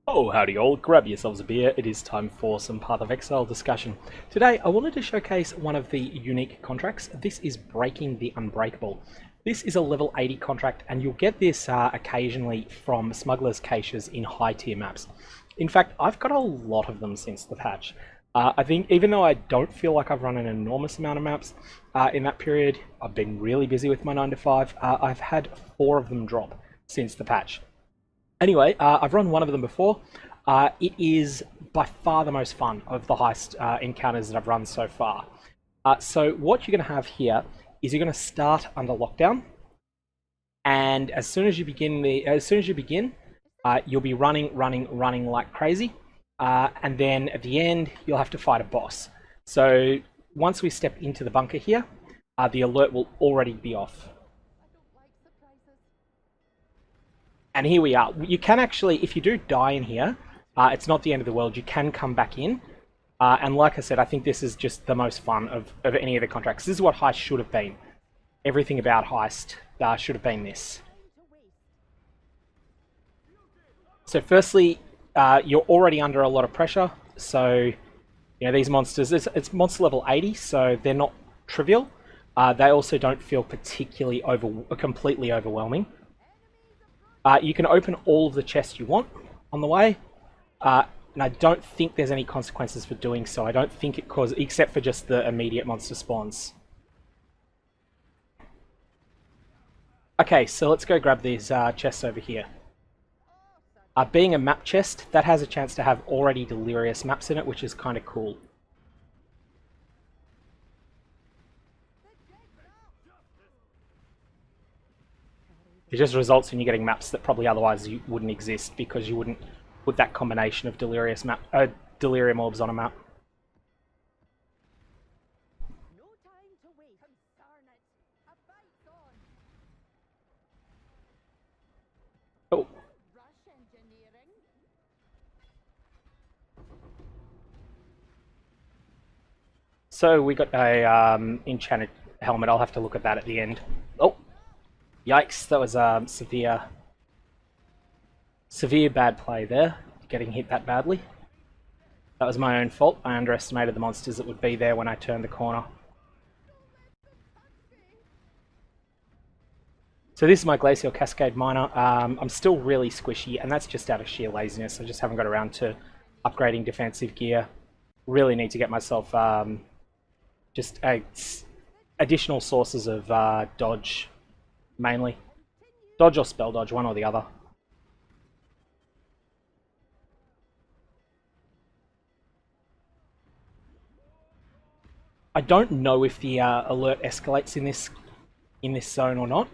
Oh, howdy all, grab yourselves a beer, it is time for some Path of Exile discussion. Today I wanted to showcase one of the unique contracts. This is Breaking the Unbreakable. This is a level 80 contract and you'll get this occasionally from Smuggler's caches in high tier maps. In fact, I've got a lot of them since the patch. I think even though I don't feel like I've run an enormous amount of maps in that period, I've been really busy with my 9 to 5, I've had 4 of them drop since the patch. Anyway, I've run one of them before. It is by far the most fun of the heist encounters that I've run so far. So what you're going to have here is you're going to start under lockdown, and as soon as you begin, you'll be running like crazy, and then at the end you'll have to fight a boss. So once we step into the bunker here, the alert will already be off. And here we are. You can actually, if you do die in here, it's not the end of the world. You can come back in. And like I said, I think this is just the most fun of any of the contracts. This is what Heist should have been. Everything about Heist should have been this. So firstly, you're already under a lot of pressure. So, you know, these monsters, it's monster level 80, so they're not trivial. They also don't feel particularly completely overwhelming. You can open all of the chests you want on the way, and I don't think there's any consequences for doing so. I don't think it causes, except for just the immediate monster spawns. Okay, so let's go grab these chests over here. Being a map chest, that has a chance to have already delirious maps in it, which is kind of cool. It just results in you getting maps that probably otherwise you wouldn't exist because you wouldn't put that combination of delirium orbs on a map. Oh. So we got a enchanted helmet. I'll have to look at that at the end. Oh. Yikes, that was severe bad play there, getting hit that badly. That was my own fault. I underestimated the monsters that would be there when I turned the corner. So this is my Glacial Cascade Miner. I'm still really squishy, and that's just out of sheer laziness. I just haven't got around to upgrading defensive gear. Really need to get myself just additional sources of dodge. Mainly. Dodge or spell dodge, one or the other. I don't know if the alert escalates in this zone or not.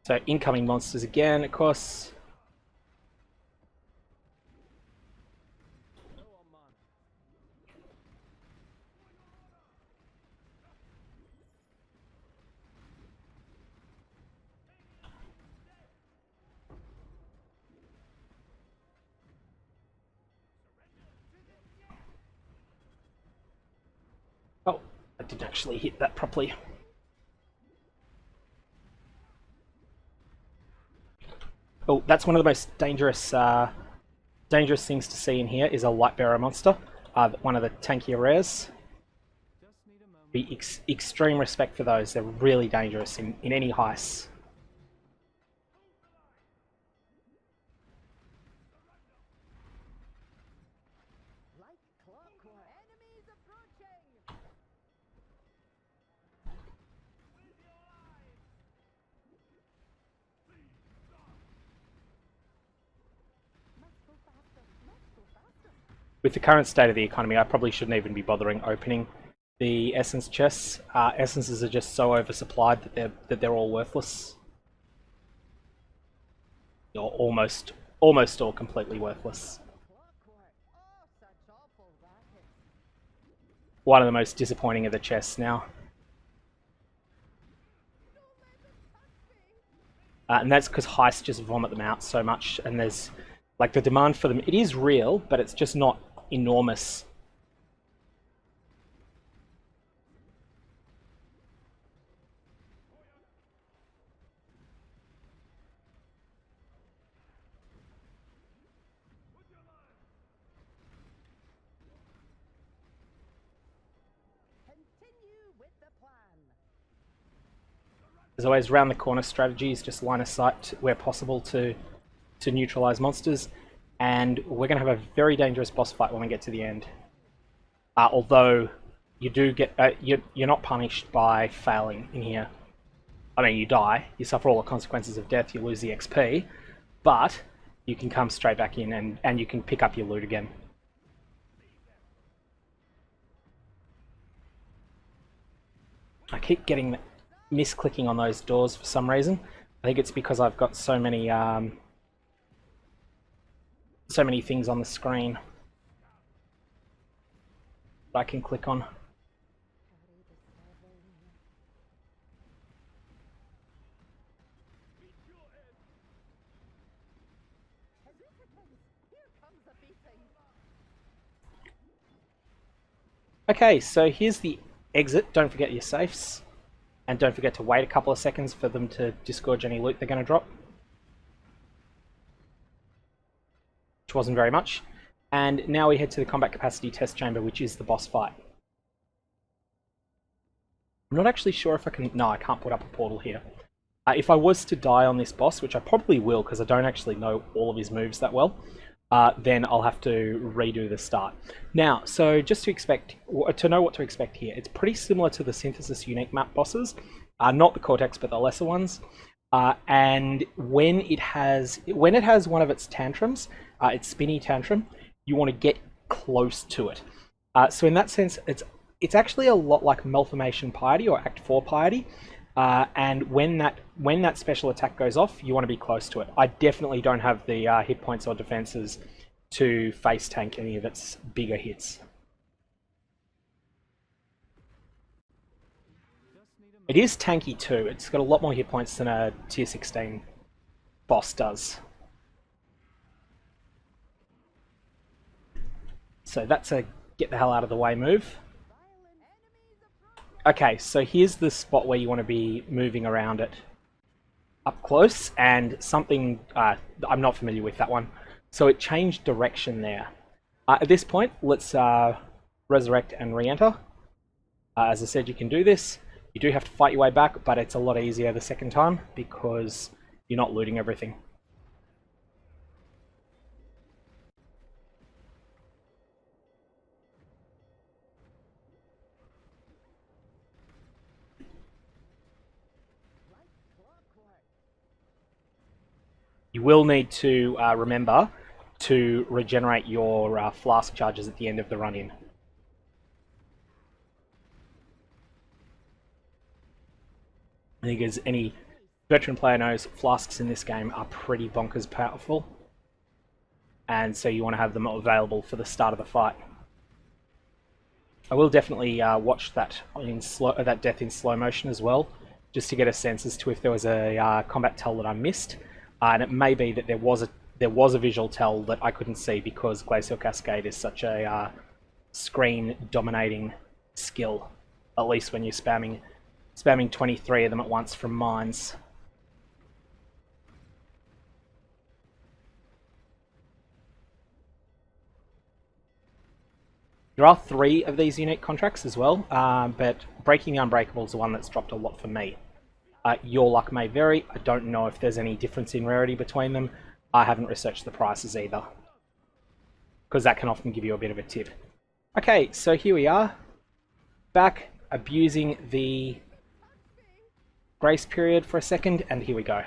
So incoming monsters again, of course. Oh, I didn't actually hit that properly. Oh, that's one of the most dangerous things to see in here is a Lightbearer monster, one of the tankier rares. Be extreme respect for those, they're really dangerous in any heist. With the current state of the economy, I probably shouldn't even be bothering opening the essence chests. Essences are just so oversupplied that they're all worthless. Or almost all completely worthless. One of the most disappointing of the chests now. And that's because Heist just vomit them out so much, and there's like the demand for them. It is real, but it's just not enormous. As always, round the corner strategies, just line of sight where possible to neutralize monsters, and we're going to have a very dangerous boss fight when we get to the end. Although you do get you're not punished by failing in here. I mean, you die, you suffer all the consequences of death, you lose the XP, but you can come straight back in and you can pick up your loot again. I keep getting misclicking on those doors for some reason. I think it's because I've got so many things on the screen that I can click on. Okay, so here's the exit. Don't forget your safes, and don't forget to wait a couple of seconds for them to disgorge any loot they're going to drop, which wasn't very much. And now we head to the combat capacity test chamber, which is the boss fight. I'm not actually sure if I can... No, I can't put up a portal here. If I was to die on this boss, which I probably will because I don't actually know all of his moves that well, then I'll have to redo the start. Now, so just to know what to expect here, it's pretty similar to the Synthesis Unique map bosses, not the Cortex, but the lesser ones. And when it has one of its tantrums, its spinny tantrum, you want to get close to it. So in that sense, it's actually a lot like Malformation Piety or Act 4 Piety. And when that special attack goes off, you want to be close to it. I definitely don't have the hit points or defenses to face tank any of its bigger hits. It is tanky too. It's got a lot more hit points than a tier 16 boss does. So that's a get the hell out of the way move. Okay, so here's the spot where you want to be moving around it up close, and something I'm not familiar with that one. So it changed direction there. At this point, let's resurrect and re-enter. As I said, you can do this. You do have to fight your way back, but it's a lot easier the second time because you're not looting everything. You will need to remember to regenerate your flask charges at the end of the run-in. I think as any veteran player knows, flasks in this game are pretty bonkers powerful, and so you want to have them available for the start of the fight. I will definitely watch that death in slow motion as well, just to get a sense as to if there was a combat tell that I missed. And it may be that there was a visual tell that I couldn't see because Glacial Cascade is such a screen-dominating skill, at least when you're spamming 23 of them at once from mines. There are 3 of these unique contracts as well, but breaking the Unbreakable is the one that's dropped a lot for me. Your luck may vary. I don't know if there's any difference in rarity between them. I haven't researched the prices either, because that can often give you a bit of a tip. Okay, so here we are, back abusing the grace period for a second, and here we go.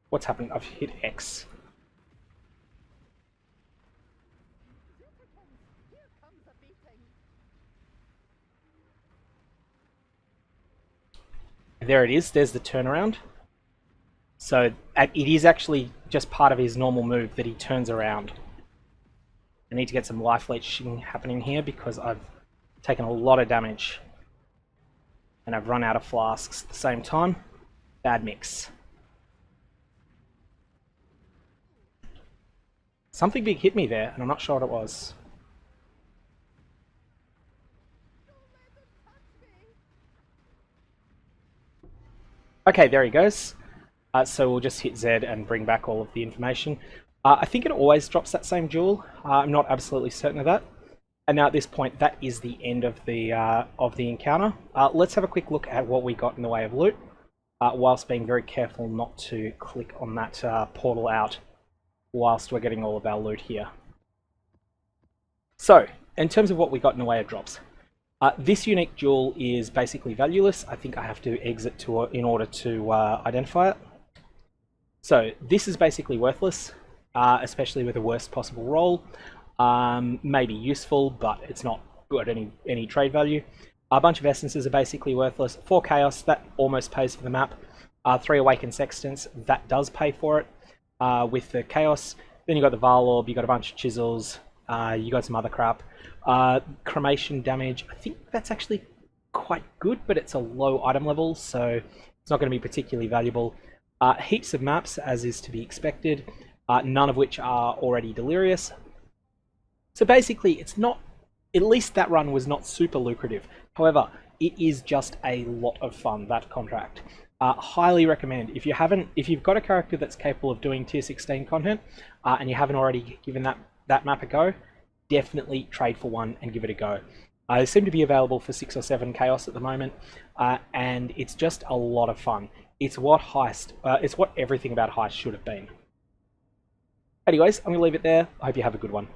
What's happened? I've hit X. There it is, there's the turnaround. So it is actually just part of his normal move that he turns around. I need to get some life leeching happening here because I've taken a lot of damage. And I've run out of flasks at the same time. Bad mix. Something big hit me there, and I'm not sure what it was. Okay, there he goes. So we'll just hit Z and bring back all of the information. I think it always drops that same jewel. I'm not absolutely certain of that. And now at this point, that is the end of the encounter. Let's have a quick look at what we got in the way of loot, whilst being very careful not to click on that portal out whilst we're getting all of our loot here. So, in terms of what we got in the way of drops, this unique jewel is basically valueless. I think I have to exit in order to identify it. So this is basically worthless, especially with the worst possible roll. Maybe useful, but it's not got any trade value. A bunch of essences are basically worthless. 4 chaos, that almost pays for the map. 3 awakened sextants, that does pay for it with the chaos. Then you got the Val orb, you got a bunch of chisels, you got some other crap. Cremation damage, I think that's actually quite good, but it's a low item level, so it's not going to be particularly valuable. Heaps of maps, as is to be expected, none of which are already delirious. So basically, it's not, at least that run was not super lucrative. However, it is just a lot of fun, that contract. Highly recommend. If you've got a character that's capable of doing tier 16 content, and you haven't already given that map a go, definitely trade for one and give it a go. They seem to be available for 6 or 7 chaos at the moment, and it's just a lot of fun. It's what Heist, it's what everything about Heist should have been. Anyways, I'm going to leave it there. I hope you have a good one.